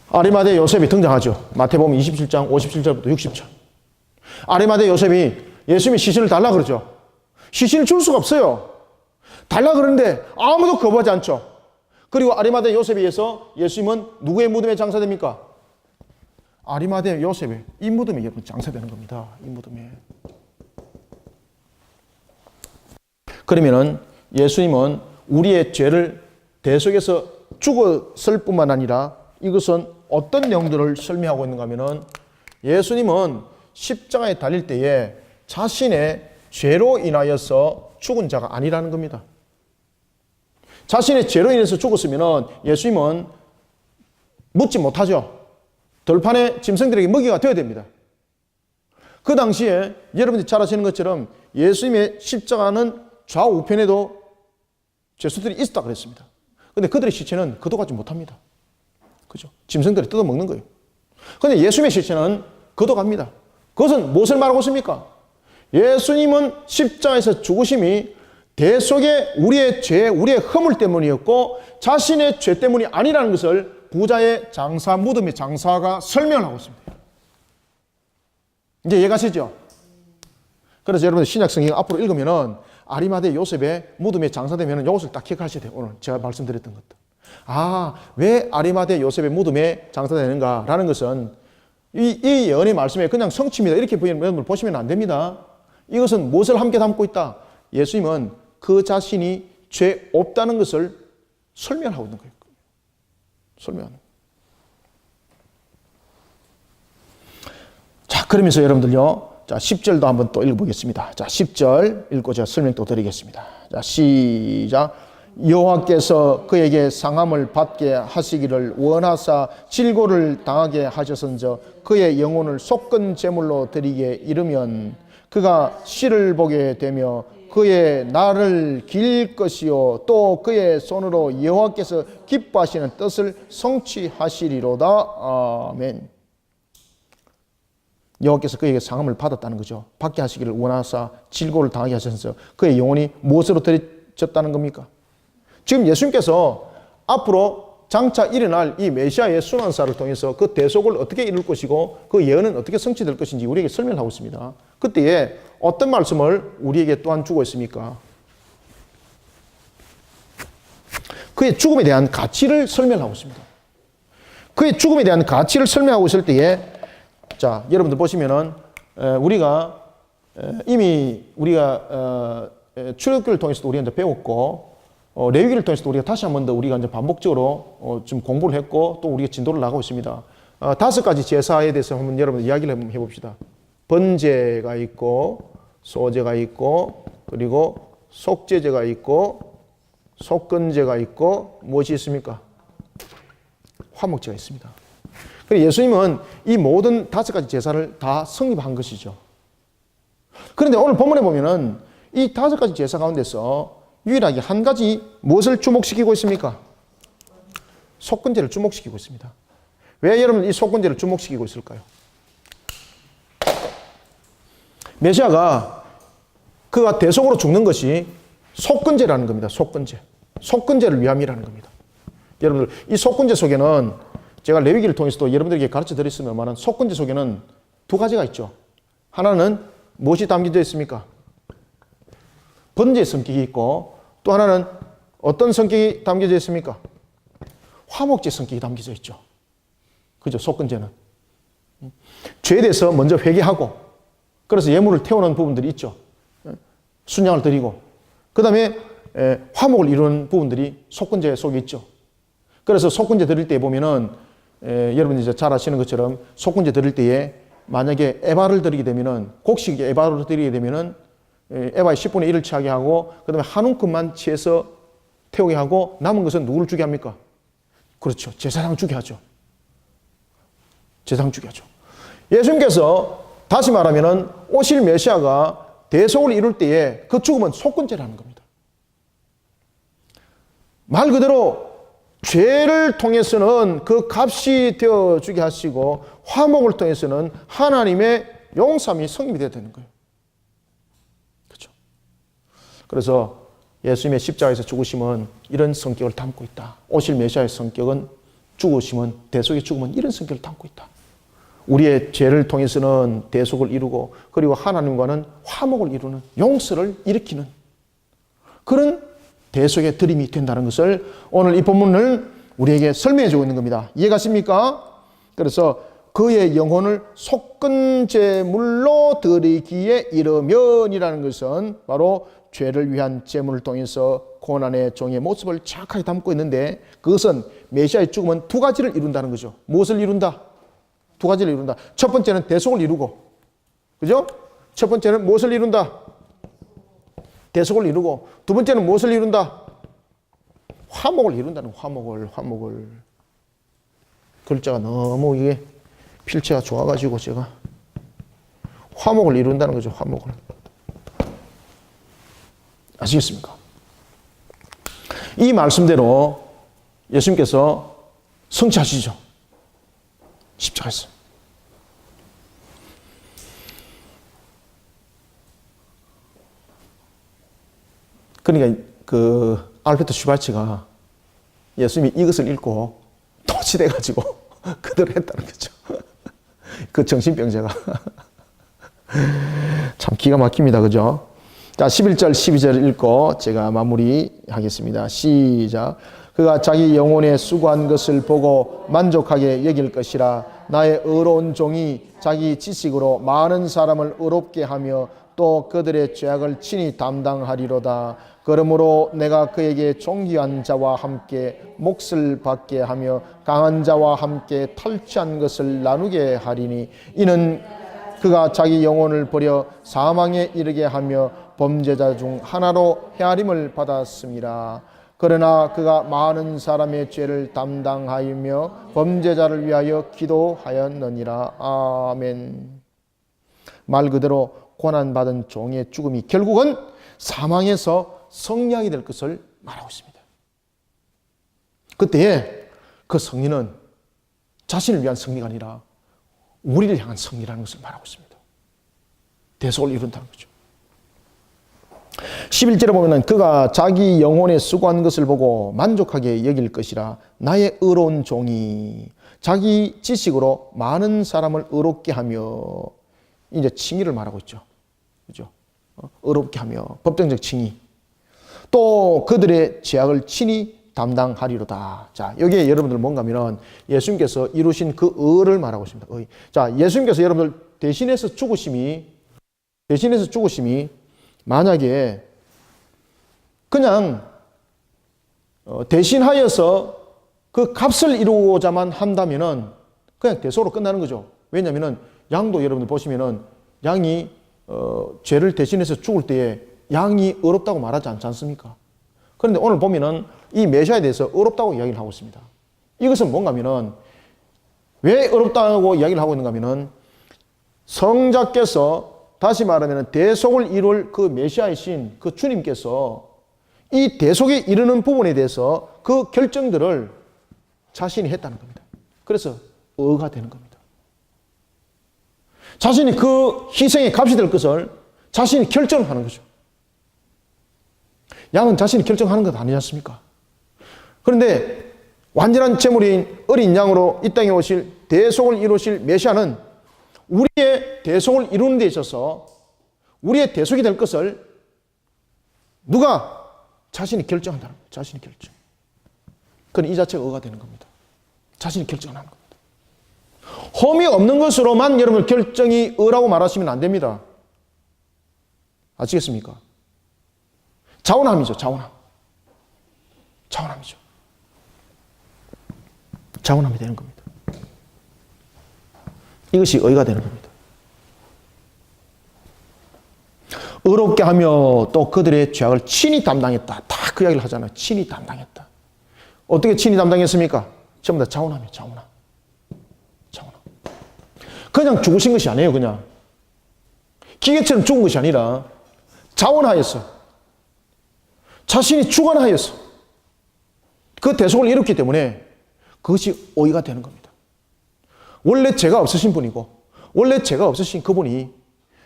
아리마대 요셉이 등장하죠. 마태복음 27장 57절부터 60절. 아리마대 요셉이 예수님의 시신을 달라 그러죠. 시신을 줄 수가 없어요. 달라 그러는데 아무도 거부하지 않죠. 그리고 아리마대 요셉에 의해서 예수님은 누구의 무덤에 장사됩니까? 아리마대 요셉의 이 무덤에 여러분 장사되는 겁니다. 이 무덤에. 그러면은 예수님은 우리의 죄를 대속해서 죽었을 뿐만 아니라 이것은 어떤 내용들을 설명하고 있는가 하면은, 예수님은 십자가에 달릴 때에 자신의 죄로 인하여서 죽은 자가 아니라는 겁니다. 자신의 죄로 인해서 죽었으면은 예수님은 묻지 못하죠. 들판에 짐승들에게 먹이가 되어야 됩니다. 그 당시에 여러분들이 잘 아시는 것처럼 예수님의 십자가는 좌우편에도 죄수들이 있었다 그랬습니다. 그런데 그들의 시체는 거둬가지 못합니다. 그죠? 짐승들이 뜯어먹는 거예요. 그런데 예수님의 시체는 거둬갑니다. 그것은 무엇을 말하고 있습니까? 예수님은 십자가에서 죽으심이 대속의 우리의 죄, 우리의 허물 때문이었고 자신의 죄 때문이 아니라는 것을 부자의 장사, 무덤의 장사가 설명하고 있습니다. 이제 이해가시죠? 그래서 여러분 신약 성경 앞으로 읽으면은 아리마대 요셉의 무덤에 장사되면은 이것을 딱 기억하셔야 돼요. 오늘 제가 말씀드렸던 것도. 아, 왜 아리마대 요셉의 무덤에 장사되는가라는 것은 이 예언의 말씀에 그냥 성취입니다. 이렇게 보시면 안 됩니다. 이것은 무엇을 함께 담고 있다? 예수님은 그 자신이 죄 없다는 것을 설명하고 있는 거예요. 설명하는. 자, 그러면서 여러분들요. 자, 10절도 한번 또 읽어보겠습니다. 자, 10절 읽고 제가 설명 또 드리겠습니다. 자, 시작. 여호와께서 그에게 상함을 받게 하시기를 원하사 질고를 당하게 하셨은저 그의 영혼을 속건 제물로 드리게 이르면 그가 씨를 보게 되며 그의 날을 길 것이요 또 그의 손으로 여호와께서 기뻐하시는 뜻을 성취하시리로다. 아멘. 여호와께서 그에게 상함을 받았다는 거죠. 받게 하시기를 원하사 질고를 당하게 하셔서 그의 영혼이 무엇으로 드려졌다는 겁니까? 지금 예수님께서 앞으로 장차 일어날 이 메시아의 순환사를 통해서 그 대속을 어떻게 이룰 것이고 그 예언은 어떻게 성취될 것인지 우리에게 설명하고 있습니다. 그때에 어떤 말씀을 우리에게 또한 주고 있습니까? 그의 죽음에 대한 가치를 설명하고 있습니다. 그의 죽음에 대한 가치를 설명하고 있을 때에 자, 여러분들 보시면은 우리가 이미 우리가 출애굽기를 통해서도 우리가 이제 배웠고 레위기를 통해서도 우리가 다시 한 번 더 우리가 이제 반복적으로 좀 공부를 했고 또 우리가 진도를 나가고 있습니다. 5가지 제사에 대해서 한번 여러분 이야기를 한번 해봅시다. 번제가 있고 소제가 있고 그리고 속제제가 있고 속건제가 있고 무엇이 있습니까? 화목제가 있습니다. 그래서 예수님은 이 모든 5가지 제사를 다 성립한 것이죠. 그런데 오늘 본문에 보면은 이 5가지 제사 가운데서 유일하게 한 가지 무엇을 주목시키고 있습니까? 속건제를 주목시키고 있습니다. 왜 여러분 이 속건제를 주목시키고 있을까요? 메시아가 그가 대속으로 죽는 것이 속건제라는 겁니다. 속건제. 속건제를 위함이라는 겁니다. 여러분들 이 속건제 속에는 제가 레위기를 통해서도 여러분들에게 가르쳐 드렸습니다만 속건제 속에는 2가지가 있죠. 하나는 무엇이 담겨져 있습니까? 번제의 성격이 있고 또 하나는 어떤 성격이 담겨져 있습니까? 화목제 성격이 담겨져 있죠. 그죠? 속건제는. 죄에 대해서 먼저 회개하고 그래서 예물을 태우는 부분들이 있죠. 순양을 드리고 그 다음에 화목을 이루는 부분들이 속건제 속에 있죠. 그래서 속건제 드릴 때 보면은 여러분이 이제 잘 아시는 것처럼 속건제 드릴 때에 만약에 에바를 드리게 되면은 곡식 에바를 드리게 되면은 에바의 10분의 1을 취하게 하고 그 다음에 한 움큼만 취해서 태우게 하고 남은 것은 누구를 주게 합니까? 그렇죠. 제사장 주게 하죠. 제사장 주게 하죠. 예수님께서 다시 말하면은 오실 메시아가 대속을 이룰 때에 그 죽음은 속건제라는 겁니다. 말 그대로 죄를 통해서는 그 값이 되어주게 하시고 화목을 통해서는 하나님의 용서함이 성립이 되어야 되는 거예요. 그렇죠? 그래서 예수님의 십자가에서 죽으심은 이런 성격을 담고 있다. 오실 메시아의 성격은 죽으심은 대속의 죽음은 이런 성격을 담고 있다. 우리의 죄를 통해서는 대속을 이루고 그리고 하나님과는 화목을 이루는 용서를 일으키는 그런 대속의 드림이 된다는 것을 오늘 이 본문을 우리에게 설명해 주고 있는 겁니다. 이해가십니까? 그래서 그의 영혼을 속건제물로 드리기에 이르면이라는 것은 바로 죄를 위한 제물을 통해서 고난의 종의 모습을 정확하게 담고 있는데 그것은 메시아의 죽음은 2가지를 이룬다는 거죠. 무엇을 이룬다? 2가지를 이룬다. 첫 번째는 대속을 이루고, 그죠? 첫 번째는 무엇을 이룬다? 대속을 이루고, 두 번째는 무엇을 이룬다? 화목을 이룬다는 화목을. 글자가 너무 이게 필체가 좋아가지고 제가 화목을 이룬다는 거죠. 화목을. 아시겠습니까? 이 말씀대로 예수님께서 성취하시죠. 십자가에서. 그러니까 그 알베르토 슈발츠가 예수님이 이것을 읽고 도취돼가지고 그대로 했다는 거죠. 그 정신병자가. 참 기가 막힙니다. 그죠? 자, 11절, 12절 읽고 제가 마무리하겠습니다. 시작. 그가 자기 영혼에 수고한 것을 보고 만족하게 여길 것이라. 나의 의로운 종이 자기 지식으로 많은 사람을 의롭게 하며 또 그들의 죄악을 친히 담당하리로다. 그러므로 내가 그에게 존귀한 자와 함께 몫을 받게 하며 강한 자와 함께 탈취한 것을 나누게 하리니 이는 그가 자기 영혼을 버려 사망에 이르게 하며 범죄자 중 하나로 헤아림을 받았습니다. 그러나 그가 많은 사람의 죄를 담당하며 범죄자를 위하여 기도하였느니라. 아멘. 말 그대로 고난받은 종의 죽음이 결국은 사망에서 승리하게 될 것을 말하고 있습니다. 그때에 그 승리는 자신을 위한 승리가 아니라 우리를 향한 승리라는 것을 말하고 있습니다. 대속을 이룬다는 거죠. 11절에 보면 그가 자기 영혼에 수고한 것을 보고 만족하게 여길 것이라. 나의 의로운 종이 자기 지식으로 많은 사람을 의롭게 하며, 이제 칭의를 말하고 있죠. 그죠? 의롭게 하며 법정적 칭의. 또 그들의 죄악을 친히 담당하리로다. 자, 여기에 여러분들 뭔가 하면 예수님께서 이루신 그 의를 말하고 있습니다. 의. 자, 예수님께서 여러분들 대신해서 죽으심이 대신해서 죽으심이 만약에 그냥 대신하여서 그 값을 이루고자만 한다면은 그냥 대속으로 끝나는 거죠. 왜냐하면은 양도 여러분들 보시면은 양이 죄를 대신해서 죽을 때에 양이 의롭다고 말하지 않지 않습니까? 그런데 오늘 보면은 이 메시아에 대해서 의롭다고 이야기를 하고 있습니다. 이것은 뭔가 하면은 왜 의롭다고 이야기를 하고 있는가 하면은 성자께서 다시 말하면 대속을 이룰 그 메시아이신 그 주님께서 이 대속에 이르는 부분에 대해서 그 결정들을 자신이 했다는 겁니다. 그래서 의가 되는 겁니다. 자신이 그 희생의 값이 될 것을 자신이 결정하는 거죠. 양은 자신이 결정하는 것 아니지 않습니까? 그런데 완전한 제물인 어린 양으로 이 땅에 오실 대속을 이루실 메시아는 우리의 대속을 이루는 데 있어서 우리의 대속이 될 것을 누가? 자신이 결정한다는 거예요. 자신이 결정. 그건 이 자체가 의가 되는 겁니다. 자신이 결정하는 겁니다. 험이 없는 것으로만 여러분 결정이 의라고 말하시면 안 됩니다. 아시겠습니까? 자원함이죠. 자원함. 자원함이죠. 자원함이 되는 겁니다. 이것이 의가 되는 겁니다. 의롭게 하며 또 그들의 죄악을 친히 담당했다. 다 그 이야기를 하잖아요. 친히 담당했다. 어떻게 친히 담당했습니까? 전부 다 자원함이에요. 자원함. 자원함. 그냥 죽으신 것이 아니에요. 그냥 기계처럼 죽은 것이 아니라 자원하였어. 자신이 주관하였어. 그 대속을 이뤘기 때문에 그것이 의가 되는 겁니다. 원래 죄가 없으신 분이고 원래 죄가 없으신 그분이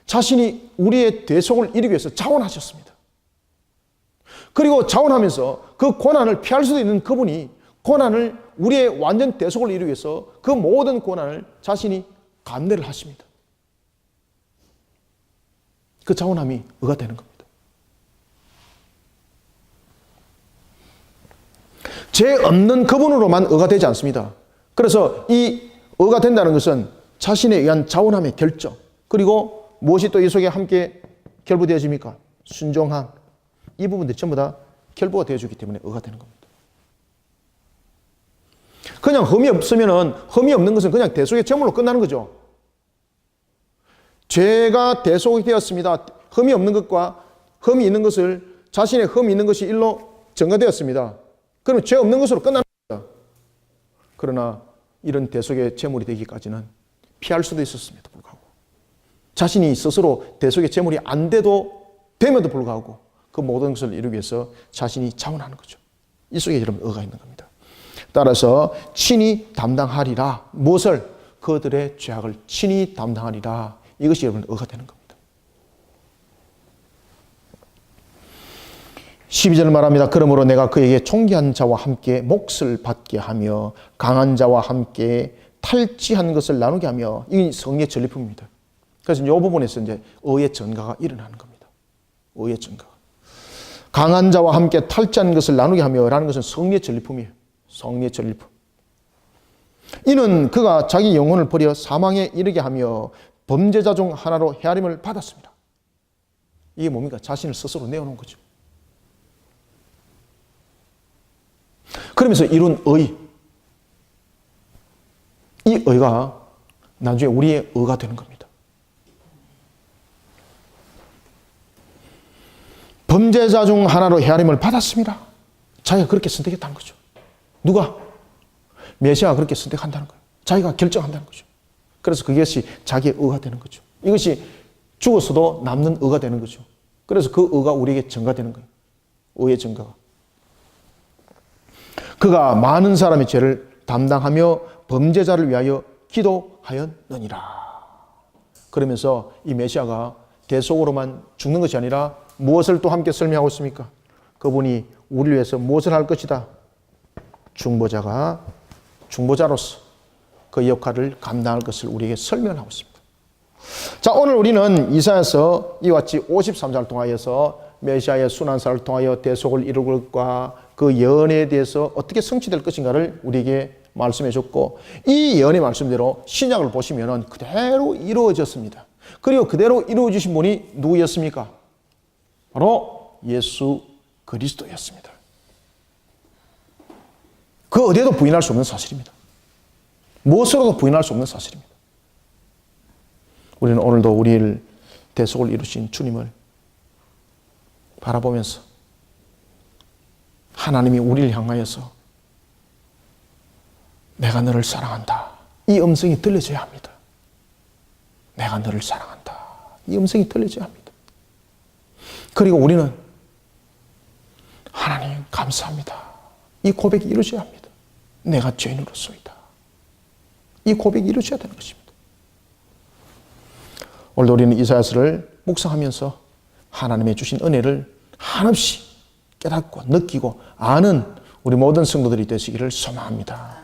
자신이 우리의 대속을 이루기 위해서 자원하셨습니다. 그리고 자원하면서 그 고난을 피할 수도 있는 그분이 고난을 우리의 완전 대속을 이루기 위해서 그 모든 고난을 자신이 감내를 하십니다. 그 자원함이 의가 되는 겁니다. 죄 없는 그분으로만 의가 되지 않습니다. 그래서 이 의가 된다는 것은 자신에 의한 자원함의 결정, 그리고 무엇이 또 이 속에 함께 결부되어집니까? 순종함. 이 부분들이 전부 다 결부가 되어주기 때문에 의가 되는 겁니다. 그냥 흠이 없으면은, 흠이 없는 것은 그냥 대속의 제물로 끝나는 거죠. 죄가 대속이 되었습니다. 흠이 없는 것과 흠이 있는 것을, 자신의 흠이 있는 것이 일로 증거되었습니다. 그러면 죄 없는 것으로 끝나는 겁니다. 그러나 이런 대속의 제물이 되기까지는 피할 수도 있었음에도 불구하고 자신이 스스로 대속의 제물이 안 됨에도 불구하고 그 모든 것을 이루기 위해서 자신이 자원하는 거죠. 이 속에 여러분 의가 있는 겁니다. 따라서 친히 담당하리라. 무엇을? 그들의 죄악을 친히 담당하리라. 이것이 여러분 의가 되는 겁니다. 12절 말합니다. 그러므로 내가 그에게 총기한 자와 함께 몫을 받게 하며 강한 자와 함께 탈취한 것을 나누게 하며, 이건 성리의 전리품입니다. 그래서 이 부분에서 이제 의의 전가가 일어나는 겁니다. 의의 전가가. 강한 자와 함께 탈취한 것을 나누게 하며 라는 것은 성리의 전리품이에요. 성리의 전리품. 이는 그가 자기 영혼을 버려 사망에 이르게 하며 범죄자 중 하나로 헤아림을 받았습니다. 이게 뭡니까? 자신을 스스로 내어놓은 거죠. 그러면서 이룬 의, 이 의가 나중에 우리의 의가 되는 겁니다. 범죄자 중 하나로 헤아림을 받았습니다. 자기가 그렇게 선택했다는 거죠. 누가? 메시아가 그렇게 선택한다는 거예요. 자기가 결정한다는 거죠. 그래서 그것이 자기의 의가 되는 거죠. 이것이 죽었어도 남는 의가 되는 거죠. 그래서 그 의가 우리에게 전가되는 거예요. 의의 전가가. 그가 많은 사람의 죄를 담당하며 범죄자를 위하여 기도하였느니라. 그러면서 이 메시아가 대속으로만 죽는 것이 아니라 무엇을 또 함께 설명하고 있습니까? 그분이 우리를 위해서 무엇을 할 것이다? 중보자로서 그 역할을 감당할 것을 우리에게 설명하고 있습니다. 자, 오늘 우리는 이사야서 이와 같이 53장을 통하여서 메시아의 순환사를 통하여 대속을 이룰 것과 그 예언에 대해서 어떻게 성취될 것인가를 우리에게 말씀해 줬고, 이 예언의 말씀대로 신약을 보시면 그대로 이루어졌습니다. 그리고 그대로 이루어주신 분이 누구였습니까? 바로 예수 그리스도였습니다. 그 어디에도 부인할 수 없는 사실입니다. 무엇으로도 부인할 수 없는 사실입니다. 우리는 오늘도 우리를 대속을 이루신 주님을 바라보면서 하나님이 우리를 향하여서 내가 너를 사랑한다. 이 음성이 들려져야 합니다. 내가 너를 사랑한다. 이 음성이 들려져야 합니다. 그리고 우리는 하나님 감사합니다. 이 고백이 이루어져야 합니다. 내가 죄인으로서이다. 이 고백이 이루어져야 되는 것입니다. 오늘도 우리는 이사야서를 묵상하면서 하나님의 주신 은혜를 한없이 깨닫고 느끼고 아는 우리 모든 성도들이 되시기를 소망합니다.